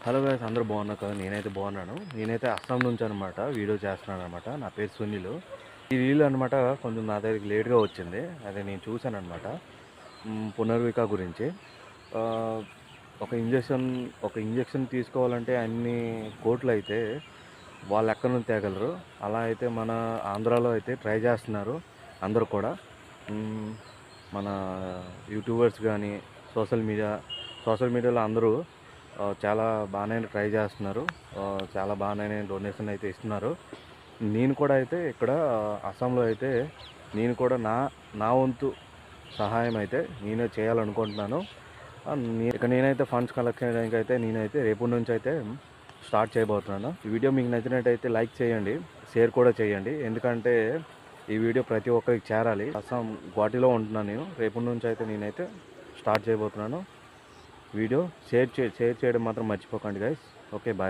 Hello guys, అందరూ బాగున్నారు కదా? నేనైతే బాగున్నాను. నేనైతే అస్సాం నుంచి అనమాట వీడియో చేస్తున్నాను అనమాట. నా పేరు సునీల్. ఈ రీల్ అనమాట కొంచెం నా దగ్గరికి లేట్గా వచ్చింది. అదే నేను చూశాను అనమాట. పునర్విక గురించి. ఆ, ఒక ఇంజెక్షన్ తీసుకోవాలంటే అన్ని కోట్లు అయితే వాళ్ళు ఎక్కడి నుంచి తేగలరు. అలా అయితే మన ఆంధ్రాలో అయితే ట్రై చేస్తున్నారు అందరూ కూడా. మ్, మన యూట్యూబర్స్ కానీ సోషల్ మీడియాలో అందరూ చాలా బాగానే ట్రై చేస్తున్నారు. చాలా బాగానే డొనేషన్ అయితే ఇస్తున్నారు. నేను కూడా అయితే ఇక్కడ అస్సాంలో అయితే నేను కూడా నా నా వంతు సహాయం అయితే నేనే చేయాలనుకుంటున్నాను. నేనైతే ఫండ్స్ కలెక్ట్ చేయడానికి అయితే నేనైతే రేపటి నుంచి అయితే స్టార్ట్ చేయబోతున్నాను. ఈ వీడియో మీకు నచ్చినట్టయితే లైక్ చేయండి, షేర్ కూడా చేయండి. ఎందుకంటే ఈ వీడియో ప్రతి ఒక్కరికి చేరాలి. అస్సాం గువాహటిలో ఉంటున్నాను నేను. రేపటి నుంచి అయితే నేనైతే స్టార్ట్ చేయబోతున్నాను. వీడియో షేర్ చేయడం మాత్రం మర్చిపోకండి గైస్. Okay, bye.